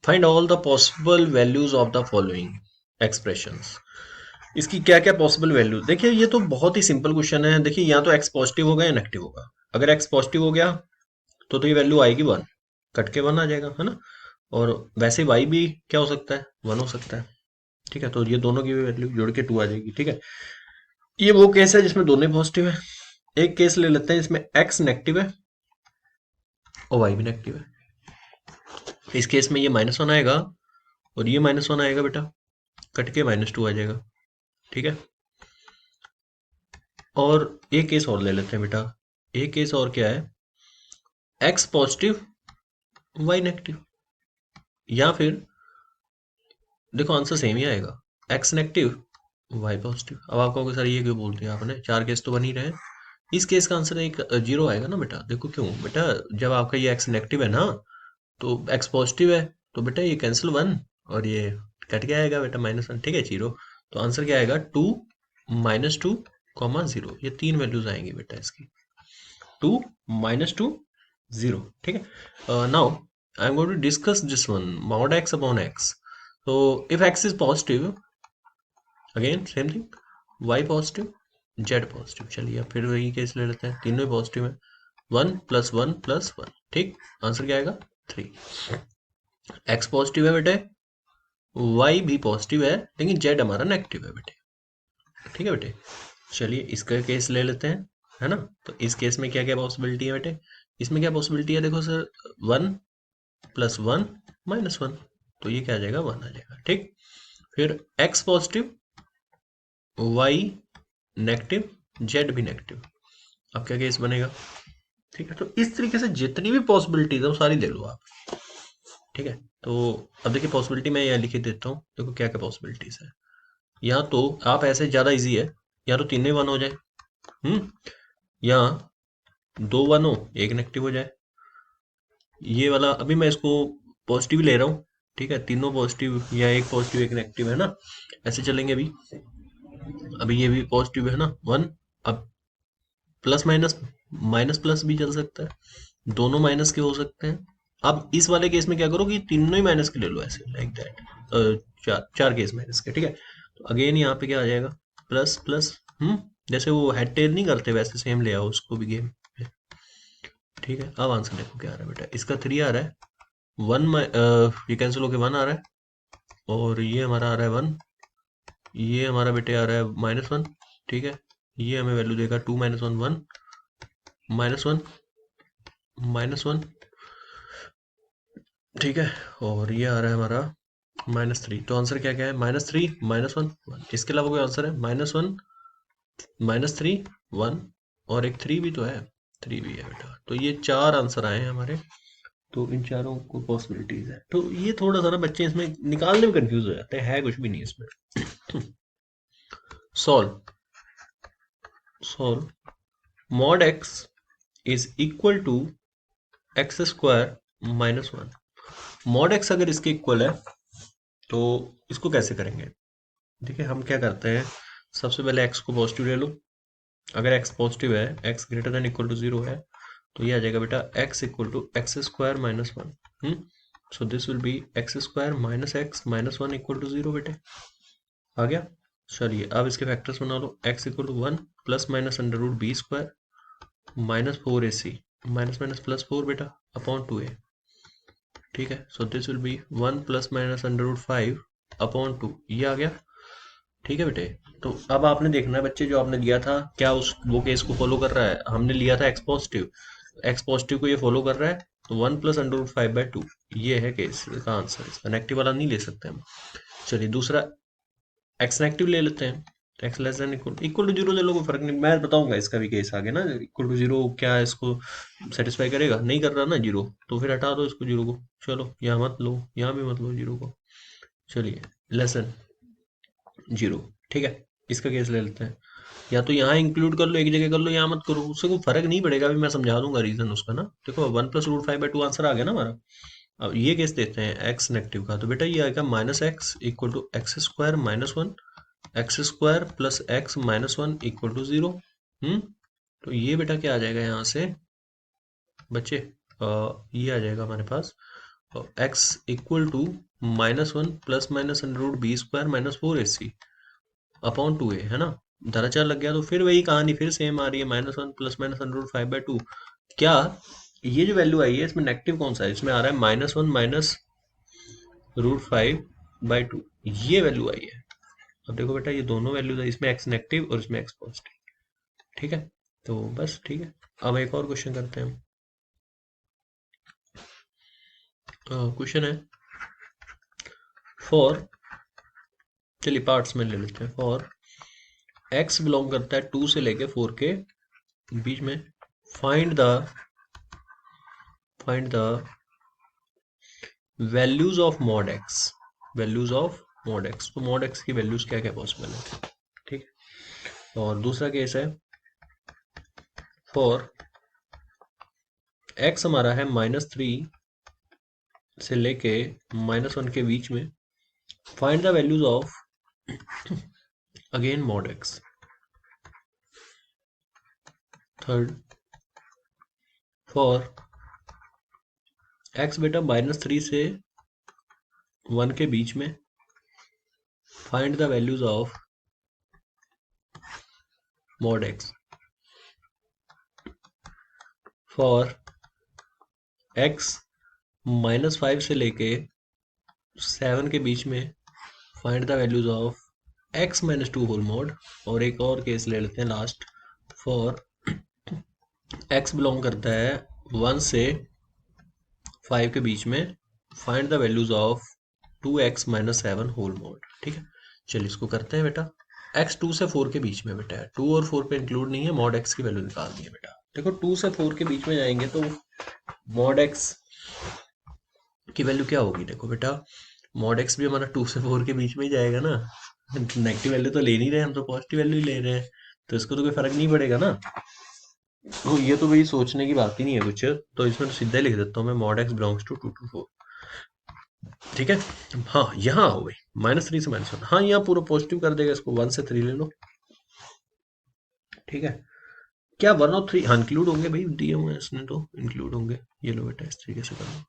Find all the possible values of the following expressions. इसकी क्या क्या पॉसिबल वैल्यू, देखिए ये तो बहुत ही सिंपल क्वेश्चन है। देखिए या तो एक्स पॉजिटिव होगा या नेगेटिव होगा। अगर एक्स पॉजिटिव हो गया तो ये वैल्यू आएगी वन, कट के वन आ जाएगा, है ना। और वैसे वाई भी क्या हो सकता है, वन हो सकता है। ठीक है, तो ये दोनों की वैल्यू जोड़ के टू आ जाएगी। ठीक है, ये वो केस है जिसमें दोनों पॉजिटिव है। एक केस ले लेते हैं जिसमें एक्स नेगेटिव है और वाई भी नेगेटिव है। इस केस में ये माइनस वन आएगा और ये माइनस वन आएगा बेटा, कट के माइनस टू आ जाएगा। ठीक है, और एक केस और ले लेते हैं बेटा। एक केस और क्या है, एक्स पॉजिटिव वाई नेगेटिव, या फिर देखो आंसर सेम ही आएगा, एक्स नेगेटिव वाई पॉजिटिव। अब आप कहोगे सर ये क्यों बोल दिया आपने, चार केस तो बन ही रहे। इस केस का आंसर एक जीरो आएगा ना बेटा। देखो क्यों बेटा, जब आपका ये एक्स नेगेटिव है ना तो एक्स पॉजिटिव है, तो बेटा ये कैंसिल वन और ये कट के आएगा बेटा माइनस वन। ठीक है, जीरो। तो आंसर क्या आएगा, two minus two comma zero. ये तीन वैल्यूज आएंगी बेटा इसकी, टू माइनस टू जीरो। ठीक है, now I am going to discuss this one, mod x upon x. So if x is positive, again same thing, y positive z positive. चलिए अब फिर वही केस ले लेते हैं, तीनों पॉजिटिव है, one plus one plus one. ठीक, आंसर क्या आएगा, थ्री। x पॉजिटिव है बेटे, y भी पॉजिटिव है, लेकिन z हमारा नेगेटिव है बेटे। ठीक है बेटे, चलिए इसका केस ले लेते हैं, है ना। तो इस केस में क्या क्या पॉसिबिलिटी है बेटे, इसमें क्या पॉसिबिलिटी है, देखो sir, one plus one minus one, तो ये क्या आ जाएगा, वन आ जाएगा। ठीक, फिर x positive y negative z भी नेगेटिव, अब क्या केस बनेगा। ठीक है, तो इस तरीके से जितनी भी पॉसिबिलिटीज है वो सारी ले लो आप। ठीक है, तो अब देखिए पॉसिबिलिटी मैं यहाँ लिख देता हूँ, देखो क्या क्या पॉसिबिलिटीज है। या तो आप ऐसे ज्यादा इजी है, या तो तीनों वन हो जाए, या दो वन हो एक नेगेटिव हो जाए। ये वाला अभी मैं इसको पॉजिटिव ले रहा हूँ। ठीक है, तीनों पॉजिटिव या एक पॉजिटिव एक नेगेटिव, है ना, ऐसे चलेंगे। अभी अभी ये भी पॉजिटिव है ना, वन। अब प्लस माइनस, माइनस प्लस भी चल सकता है, दोनों माइनस के हो सकते हैं। अब इस वाले केस में क्या करो कि तीनों ही माइनस के ले लो, ऐसे लाइक दैट, चार चार केस माइनस के। ठीक है, तो अगेन यहाँ पे क्या आ जाएगा, प्लस प्लस, जैसे वो हेड टेल नहीं करते वैसे सेम ले आओ उसको भी गेम पे। ठीक है, अब आंसर देखो क्या आ रहा है बेटा, इसका थ्री आ रहा है, वन ये कैंसिल होके वन आ रहा है, और ये हमारा आ रहा है वन, ये हमारा बेटे आ रहा है माइनस वन। ठीक है, ये हमें वैल्यू देगा two minus one one, minus one minus one. ठीक है, और ये आ रहा है हमारा माइनस थ्री। तो आंसर क्या क्या है, minus three minus one one. इसके अलावा कोई आंसर है, minus one minus three one, और एक थ्री भी तो है, थ्री भी है बेटा। तो ये चार आंसर आए हैं हमारे। तो इन चारों को पॉसिबिलिटीज है, तो ये थोड़ा सा ना बच्चे इसमें निकालने में कंफ्यूज हो जाते हैं, है कुछ भी नहीं इसमें। Solve, solve, mod x is equal to x square minus one. Mod x अगर इसके इक्वल है तो इसको कैसे करेंगे। देखिए हम क्या करते हैं, सबसे पहले एक्स को पॉजिटिव ले लो। अगर एक्स पॉजिटिव है, x greater than equal to zero है, तो ये आ जाएगा बेटा x equal to x square minus one. So this will be x square minus one equal to zero बेटे, आ गया। चलिए अब इसके फैक्टर्स बना लो, x equal to one plus minus under root b square minus four a c, minus minus plus four बेटा upon two a. ठीक है, so this will be one plus minus under root five upon two, ये आ गया। ठीक है बेटे, तो अब आपने देखना है बच्चे, जो आपने लिया था क्या उस वो केस को फॉलो कर रहा है। हमने लिया था एक्स पॉजिटिव, एक्स पॉजिटिव को ये फॉलो कर रहा है, तो one plus under root five by two, ये है केस का आंसर। इसका नेगेटिव वाला नहीं ले सकते हम। चलिए दूसरा, एक्स नेगेटिव ले लेते हैं, x less than equal to zero ले लो, कोई फर्क नहीं, मैं बताऊंगा इसका भी केस आगे ना। इक्वल टू जीरो क्या इसको सेटिस्फाई करेगा, नहीं कर रहा ना जीरो, तो फिर हटा दो इसको जीरो को। चलो यहाँ मत लो, यहाँ भी मत लो जीरो को। चलिए लेस देन जीरो। ठीक है, इसका केस ले लेते हैं, या तो यहाँ इंक्लूड कर लो एक जगह, कर लो यहाँ मत करो, उससे कोई फर्क नहीं पड़ेगा। अभी मैं समझा दूंगा रीजन उसका ना। देखो one plus root five by two answer आ गया ना हमारा। अब ये केस देते हैं एक्स नेगेटिव का, तो बेटा ये आएगा minus x equal to x square minus one, x square plus x minus one equal to zero. तो ये बेटा क्या आ जाएगा यहाँ से बच्चे, ये आ जाएगा हमारे पास x equal to -1 plus minus under root b square minus 4ac upon 2a, है ना। धराचार लग गया तो फिर वही कहानी फिर सेम आ रही है, -1 प्लस माइनस अंडर रूट 5/2। क्या ये जो वैल्यू आई है इसमें नेगेटिव कौन सा है? इसमें आ रहा है -1 माइनस √5/2, ये वैल्यू आई है। अब देखो बेटा ये दोनों वैल्यूज है, इसमें एक्स नेगेटिव और इसमें एक्स पॉजिटिव। ठीक है, तो बस ठीक है। अब एक और क्वेश्चन करते हैं हम। क्वेश्चन है फॉर, चलिए पार्ट्स में ले लेते हैं। फॉर एक्स बिलोंग करता है 2 से लेके 4 के बीच में, find the values of mod x, values of mod x. तो मॉड एक्स की वैल्यूज क्या क्या पॉसिबल है, ठीक है। और दूसरा केस है फॉर एक्स हमारा है -3 से लेके -1 के बीच में, find the values of again mod x. Third, for x बेटा -3 से 1 के बीच में, find the values of mod x. For x -5 से लेके 7 के बीच में, find the values of x-2 whole mod. और एक और केस ले लेते हैं लास्ट। फॉर x बिलोंग करता है 1 से 5 के बीच में, find the values of 2x-7 whole mod. ठीक है, चलिए इसको करते हैं बेटा। x 2 से 4 के बीच में बेटा है, 2 और 4 पे इंक्लूड नहीं है, मॉड x की वैल्यू निकालनी है बेटा। देखो 2 से 4 के बीच में जाएंगे तो मॉड x की वैल्यू क्या होगी, देखो बेटा मॉड x भी हमारा 2 से 4 के बीच में ही जाएगा ना। नेगेटिव वैल्यू तो ले नहीं रहे हम, तो पॉजिटिव वैल्यू ही ले रहे हैं, तो इसको तो कोई फर्क नहीं पड़ेगा ना। तो ये तो भाई सोचने की बात ही नहीं है कुछ, तो इसमें तो सीधा ही लिख देता हूँ मैं, mod x belongs to 2 to 4। ठीक है, हाँ यहाँ हो गई -3 से -1, हाँ यहाँ पूरा पॉजिटिव कर देगा इसको, 1 से 3 ले लो। ठीक है, क्या 1 और 3 हाँ इंक्लूड होंगे भाई, दिए हुए हैं इसने तो इंक्लूड होंगे। ये लो बेटा इस तरीके से कर लो,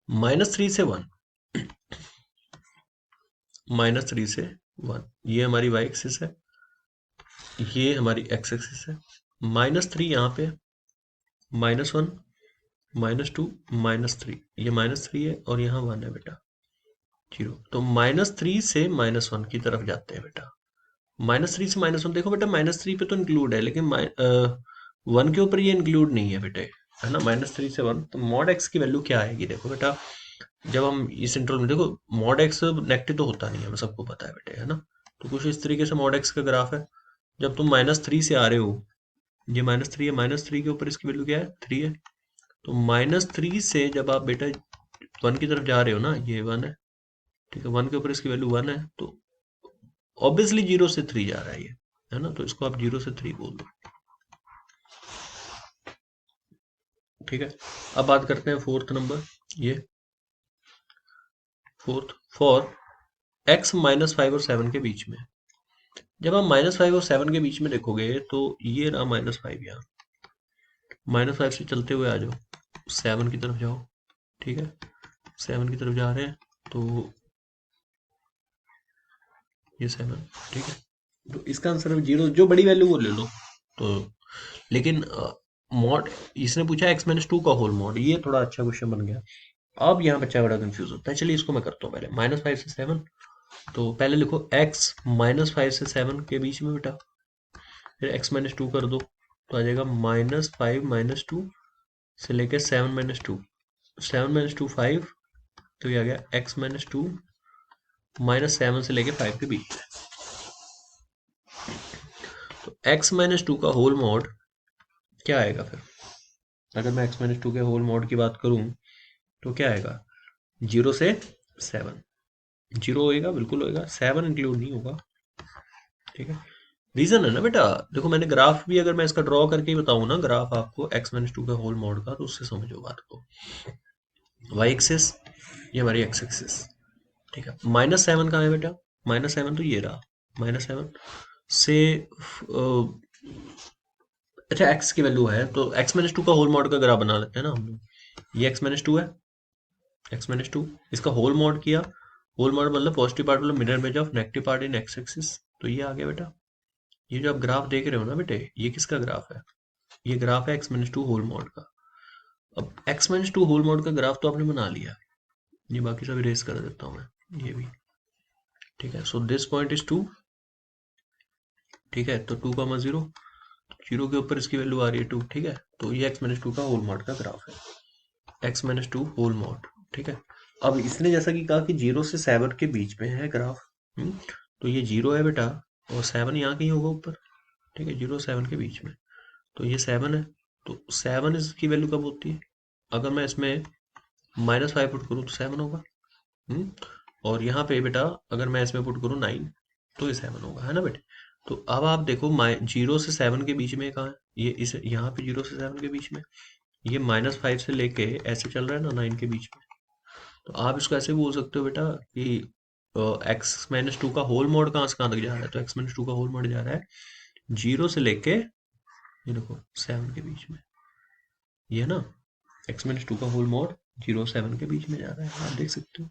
-3 से 1, -3 से 1, ये हमारी y एक्सिस है, ये हमारी x एक्सिस है। -3 यहाँ पे, -1, -2, -3, ये -3 है और यहाँ 1 है बेटा, 0। तो -3 से -1 की तरफ जाते हैं बेटा। -3 से -1 देखो बेटा, -3 पे तो इंक्लूड है लेकिन 1 के ऊपर ये इंक्लूड नहीं है बेटे, है ना। -3 से 1, तो मॉड एक्स की वैल्यू क्या आएगी देखो बेटा। जब हम इस इंटरवल में, देखो मॉड एक्स नेगेटिव तो होता नहीं है, हमें सबको पता है बेटे, है ना। तो कुछ इस तरीके से मॉड एक्स का ग्राफ है। जब तुम -3 से आ रहे हो, ये -3 है, -3 के ऊपर इसकी वैल्यू क्या है, 3 है। तो -3 से जब आप बेटा 1 की तरफ जा रहे हो ना, ये 1 है, ठीक है, 1 के ऊपर इसकी वैल्यू 1 है, तो ऑब्वियसली 0 से 3 जा रहा है ये, है ना। तो इसको आप 0 से 3 बोल दो। ठीक है, अब बात करते हैं फोर्थ नंबर, ये फोर्थ। फॉर x -5 और 7 के बीच में, जब आप -5 और 7 के बीच में देखोगे तो ये रहा -5, यहाँ -5 से चलते हुए आ जाओ, 7 की तरफ जाओ। ठीक है, 7 की तरफ जा रहे हैं तो ये 7, ठीक है। तो इसका आंसर है 0, जो बड़ी वैल्यू वो ले लो। तो लेकिन मॉड, इसने पूछा x-2 का होल मॉड, ये थोड़ा अच्छा क्वेश्चन बन गया। अब यहाँ बच्चा बड़ा कंफ्यूज होता है, चलिए इसको मैं करता हूँ पहले। -5 से 7, तो पहले लिखो x -5 से 7 के बीच में बेटा, फिर x-2 कर दो, तो आ जाएगा -5 -2 से लेकर 7 - 2, 7 - 2 5, तो ये आ गया x-2 -7 से लेकर 5 के बीच में। तो x-2 का होल मॉड क्या आएगा फिर, अगर मैं x-2 के होल मॉड की बात करूं तो क्या आएगा, 0 से 7, 0 होएगा, बिल्कुल होएगा, 7 इंक्लूड नहीं होगा। ठीक है, रीजन है ना बेटा, देखो मैंने ग्राफ भी अगर मैं इसका ड्रॉ करके ही बताऊं ना, ग्राफ आपको x-2 के होल मॉड का, तो उससे समझो बात को। y एक्सिस, ये हमारी x एक्सिस, ठीक है। -7 कहाँ है बेटा, -7 तो ये रहा, -7 से अच्छा x की वैल्यू है, तो x-2 का होल मॉड का ग्राफ बना लेते हैं ना हम लोग। ये x-2 है, एक्स माइनस टू, इसका होल मॉड किया, होल मॉड मतलब पॉजिटिव पार्ट मतलब mirror image of negative part in x axis, तो ये आ गया बेटा। ये जो आप ग्राफ देख रहे हो ना बेटे, ये किसका ग्राफ है? ये ग्राफ है x minus two whole mod का। अब x minus two whole mod का ग्राफ तो आपने बना लिया, ये बाकी सब इरेज कर देता हूँ मैं, ये भी ठीक है। So this point is two, ठीक है, तो टू कॉमा जीरो, जीरो के ऊपर इसकी वैल्यू आ रही है टू, ठीक है। तो ये एक्स माइनस टू का होल मॉड का ग्राफ है, x minus two whole mod, ठीक है। अब इसने जैसा कि कहा कि जीरो से सेवन के बीच में है ग्राफ, तो ये जीरो है बेटा, और सेवन यहाँ कहीं होगा ऊपर, ठीक है, जीरो सेवन के बीच में, तो ये सेवन है। तो सेवन इसकी वैल्यू कब होती है? अगर मैं इसमें माइनस फाइव पुट करूँ तो सेवन होगा, और यहाँ पे बेटा अगर मैं इसमें पुट करूँ नाइन, तो ये सेवन होगा, है ना बेटे। तो अब आप देखो जीरो से सेवन के बीच में कहाँ है, ये इस यहाँ पे जीरो से सेवन के बीच में, ये माइनस फाइव से लेके ऐसे चल रहा है ना नाइन के बीच में। तो आप इसको ऐसे बोल सकते हो बेटा कि एक्स माइनस टू का होल मॉड कहाँ से कहाँ तक जा रहा है, तो एक्स माइनस टू का होल मॉड जा रहा है जीरो से लेके, ये देखो सेवन के बीच में, ये ना एक्स माइनस टू का होल मॉड जीरो सेवन के बीच में जा रहा है, आप देख सकते हो।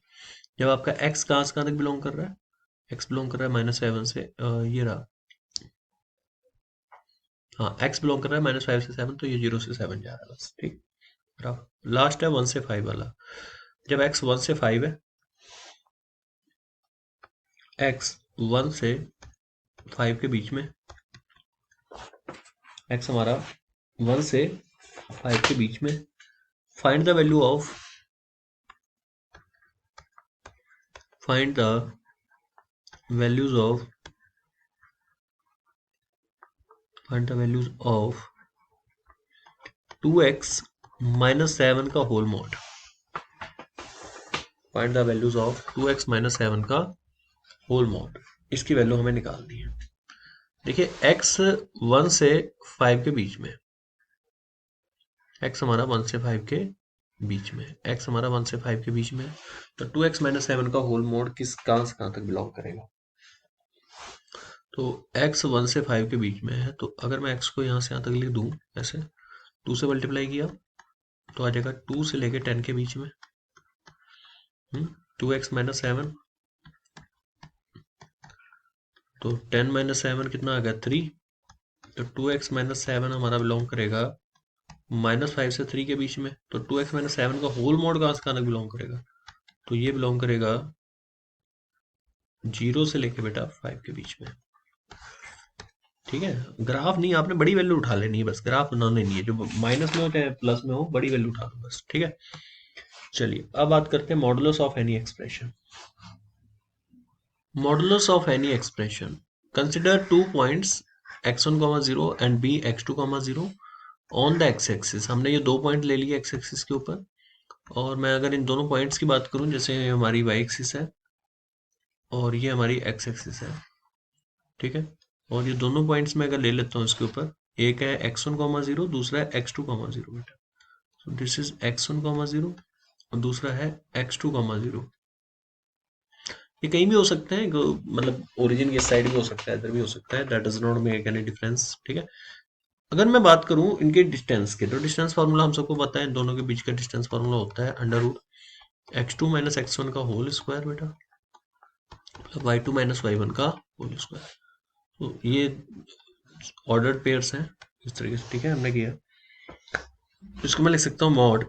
जब आपका एक्स कहाँ से कहाँ तक बिलोंग कर रहा है, एक्स बिलोंग कर रहा है माइनस सेवन से, ये रहा, हाँ एक्स बिलोंग कर रहा है माइनस फाइव से सेवन, तो ये जीरो से सेवन जा रहा है बस, ठीक। लास्ट है वन से फाइव वाला, जब एक्स वन से फाइव है, एक्स वन से फाइव के बीच में, एक्स हमारा वन से फाइव के बीच में, find the value of, find the values of, find the values of two x minus seven का whole mod, find the values of two x minus seven का होल मॉड, इसकी value हमें निकालनी है। देखिए एक्स वन से five के बीच में, एक्स हमारा वन से फाइव के बीच में, एक्स हमारा वन से फाइव के बीच में, तो टू एक्स माइनस सेवन का होल मोड किस कहां से कहां तक बिलोंग करेगा? तो एक्स वन से फाइव के बीच में है, तो अगर मैं एक्स को यहां से यहां तक लिख दूं ऐसे, टू से मल्टीप्लाई किया तो आ जाएगा टू से लेके टेन के बीच में, टू एक्स माइनस सेवन, तो टेन माइनस सेवन कितना आ गया थ्री, तो टू एक्स माइनस सेवन हमारा बिलोंग करेगा माइनस फाइव से थ्री के बीच में, तो टू एक्स माइनस सेवन का होल मोड कहां से कहां तक बिलोंग करेगा, तो ये बिलोंग करेगा जीरो से लेके बेटा फाइव के बीच में, ठीक है। ग्राफ नहीं, आपने बड़ी वैल्यू उठा लेनी है, बस ग्राफ बनाने नहीं है, जो माइनस में हो चाहे प्लस में हो, बड़ी वैल्यू उठा लो बस, ठीक है। चलिए अब बात करते हैं modulus of any expression. Modulus of any expression, consider two points x1, 0 and b x2, 0 on the x axis. हमने ये दो पॉइंट ले लिए एक्स एक्सिस के ऊपर, और मैं अगर इन दोनों पॉइंट्स की बात करूं, जैसे हमारी वाई एक्सिस है और ये हमारी एक्स एक्सिस है, ठीक है, और ये दोनों पॉइंट्स मैं अगर ले लेता हूँ इसके ऊपर, एक है x1, 0, दूसरा है x2, 0 बेटा, सो दिस इज x1, 0 और दूसरा है x2, 0। ये कहीं भी हो सकते हैं, मतलब ओरिजिन की साइड भी हो सकता है, इधर भी हो सकता है, that does not make any difference, ठीक है। अगर मैं बात करूं इनके डिस्टेंस के, तो डिस्टेंस फार्मूला हम सबको पता है, इन दोनों के बीच का डिस्टेंस फार्मूला होता है under root x two minus x one का होल स्क्वायर बेटा, मतलब y two minus y one का होल स्क्वायर। तो ये ऑर्डर्ड पेयर्स हैं इस तरीके से, ठीक है, हमने किया। इसको मैं लिख सकता हूँ mod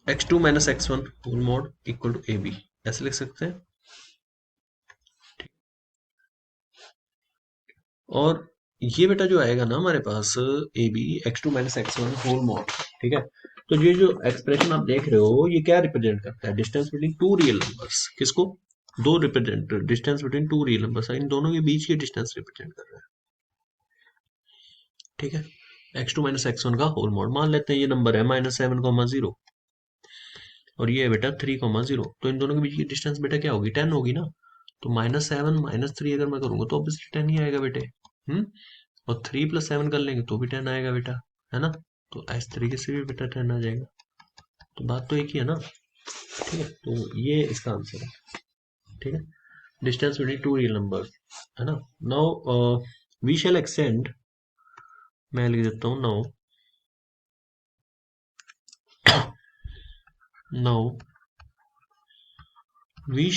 x two minus x one whole mod equal to A B, ऐसे लिख सकते हैं। और ये बेटा जो आएगा ना हमारे पास a b x two minus x one whole mod, ठीक है। तो ये जो एक्सप्रेशन आप देख रहे हो, ये क्या रिप्रेजेंट करता है? Distance between two real numbers, किसको? दो represent, distance between two real numbers, इन दोनों के बीच की डिस्टेंस रिप्रेजेंट कर रहा है, ठीक है। X two minus x one का होल मॉड, मान लेते हैं ये नंबर है माइनस सेवन कॉमा जीरो, और ये है बेटा थ्री कॉमा जीरो, तो इन दोनों के बीच की डिस्टेंस बेटा क्या होगी? टेन होगी ना। तो माइनस सेवन माइनस थ्री अगर मैं करूंगा तो ऑब्वियसली टेन ही आएगा बेटे, और थ्री प्लस सेवन कर लेंगे तो भी टेन आएगा बेटा, है ना। तो इस तरीके से भी बेटा टेन आ जाएगा, तो बात तो एक ही है ना, ठीक है। तो ये इसका आंसर है, ठीक है, distance between two real number, है ना। नाउ वी शैल एक्सटेंड, मैं लिख देता हूँ नाउ, नाउ वी